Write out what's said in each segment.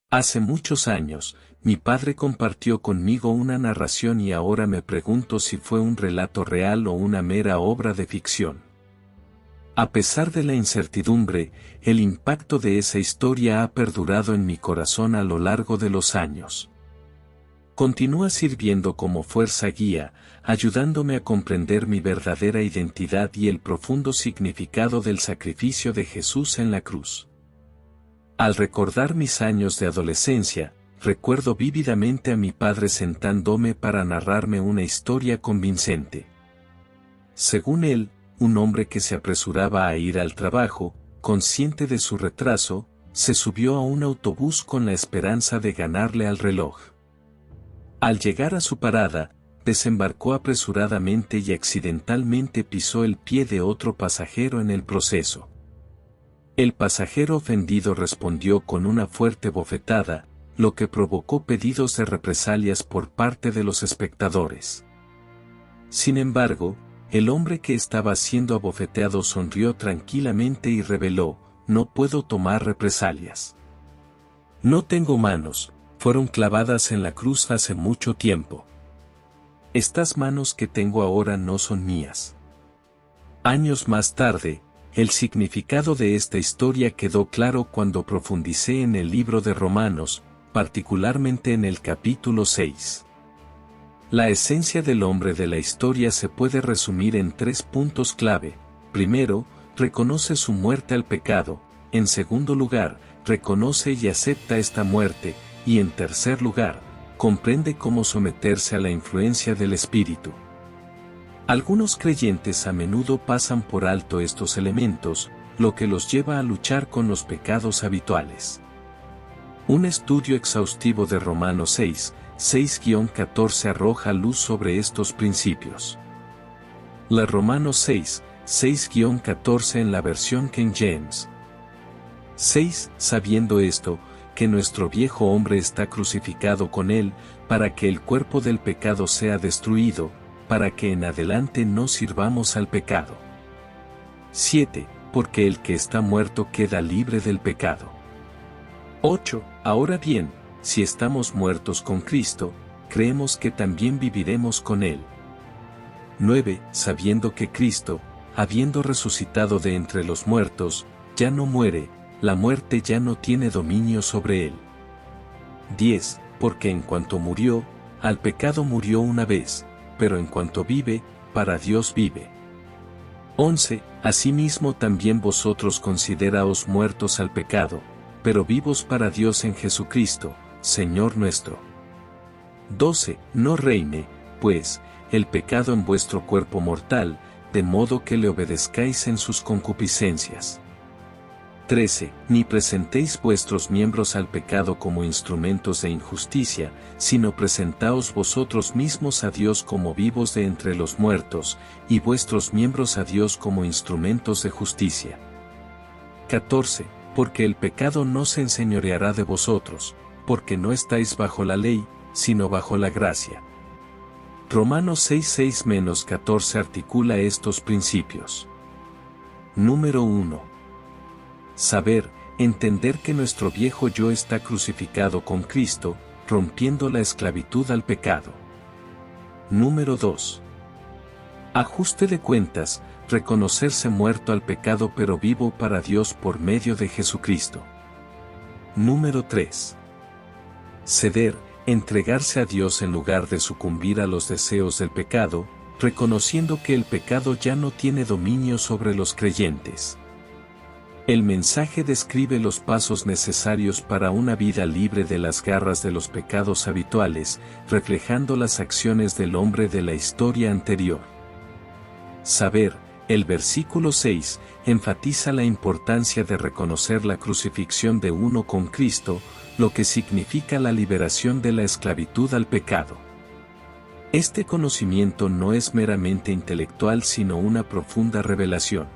Hace muchos años, mi padre compartió conmigo una narración y ahora me pregunto si fue un relato real o una mera obra de ficción. A pesar de la incertidumbre, el impacto de esa historia ha perdurado en mi corazón a lo largo de los años. Continúa sirviendo como fuerza guía, ayudándome a comprender mi verdadera identidad y el profundo significado del sacrificio de Jesús en la cruz. Al recordar mis años de adolescencia, recuerdo vívidamente a mi padre sentándome para narrarme una historia convincente. Según él, un hombre que se apresuraba a ir al trabajo, consciente de su retraso, se subió a un autobús con la esperanza de ganarle al reloj. Al llegar a su parada, desembarcó apresuradamente y accidentalmente pisó el pie de otro pasajero en el proceso. El pasajero ofendido respondió con una fuerte bofetada, lo que provocó pedidos de represalias por parte de los espectadores. Sin embargo, el hombre que estaba siendo abofeteado sonrió tranquilamente y reveló: «No puedo tomar represalias. No tengo manos, fueron clavadas en la cruz hace mucho tiempo. Estas manos que tengo ahora no son mías». Años más tarde, el significado de esta historia quedó claro cuando profundicé en el libro de Romanos, particularmente en el capítulo 6. La esencia del hombre de la historia se puede resumir en 3 puntos clave. Primero, reconoce su muerte al pecado; en segundo lugar, reconoce y acepta esta muerte; y en tercer lugar, comprende cómo someterse a la influencia del Espíritu. Algunos creyentes a menudo pasan por alto estos elementos, lo que los lleva a luchar con los pecados habituales. Un estudio exhaustivo de Romanos 6:14 arroja luz sobre estos principios. La Romanos 6:14 en la versión King James. 6. Sabiendo esto, que nuestro viejo hombre está crucificado con él, para que el cuerpo del pecado sea destruido, para que en adelante no sirvamos al pecado. 7. Porque el que está muerto queda libre del pecado. 8. Ahora bien, si estamos muertos con Cristo, creemos que también viviremos con Él. 9. Sabiendo que Cristo, habiendo resucitado de entre los muertos, ya no muere, la muerte ya no tiene dominio sobre Él. 10. Porque en cuanto murió, al pecado murió una vez, pero en cuanto vive, para Dios vive. 11. Asimismo también vosotros consideraos muertos al pecado, pero vivos para Dios en Jesucristo, Señor nuestro. 12. No reine, pues, el pecado en vuestro cuerpo mortal, de modo que le obedezcáis en sus concupiscencias. 13. Ni presentéis vuestros miembros al pecado como instrumentos de injusticia, sino presentaos vosotros mismos a Dios como vivos de entre los muertos, y vuestros miembros a Dios como instrumentos de justicia. 14. Porque el pecado no se enseñoreará de vosotros, porque no estáis bajo la ley, sino bajo la gracia. Romanos 6:6-14 articula estos principios. Número 1. Saber, entender que nuestro viejo yo está crucificado con Cristo, rompiendo la esclavitud al pecado. Número 2. Ajuste de cuentas, reconocerse muerto al pecado pero vivo para Dios por medio de Jesucristo. Número 3. Ceder, entregarse a Dios en lugar de sucumbir a los deseos del pecado, reconociendo que el pecado ya no tiene dominio sobre los creyentes. El mensaje describe los pasos necesarios para una vida libre de las garras de los pecados habituales, reflejando las acciones del hombre de la historia anterior. Saber, el versículo 6, enfatiza la importancia de reconocer la crucifixión de uno con Cristo, lo que significa la liberación de la esclavitud al pecado. Este conocimiento no es meramente intelectual sino una profunda revelación.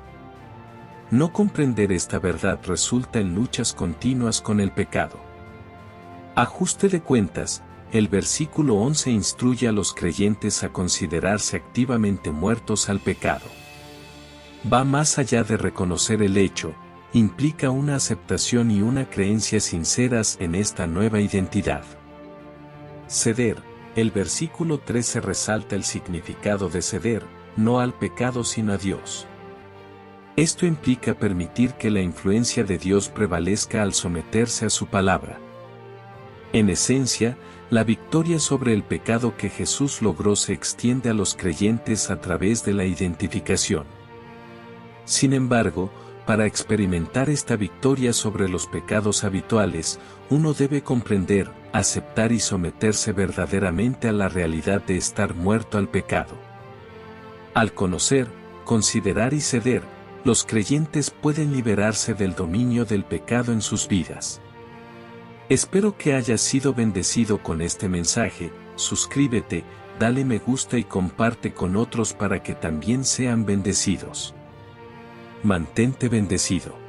No comprender esta verdad resulta en luchas continuas con el pecado. Ajuste de cuentas, el versículo 11 instruye a los creyentes a considerarse activamente muertos al pecado. Va más allá de reconocer el hecho, implica una aceptación y una creencia sinceras en esta nueva identidad. Ceder. El versículo 13 resalta el significado de ceder, no al pecado sino a Dios. Esto implica permitir que la influencia de Dios prevalezca al someterse a su palabra. En esencia, la victoria sobre el pecado que Jesús logró se extiende a los creyentes a través de la identificación. Sin embargo, para experimentar esta victoria sobre los pecados habituales, uno debe comprender, aceptar y someterse verdaderamente a la realidad de estar muerto al pecado. Al conocer, considerar y ceder, los creyentes pueden liberarse del dominio del pecado en sus vidas. Espero que hayas sido bendecido con este mensaje. Suscríbete, dale me gusta y comparte con otros para que también sean bendecidos. Mantente bendecido.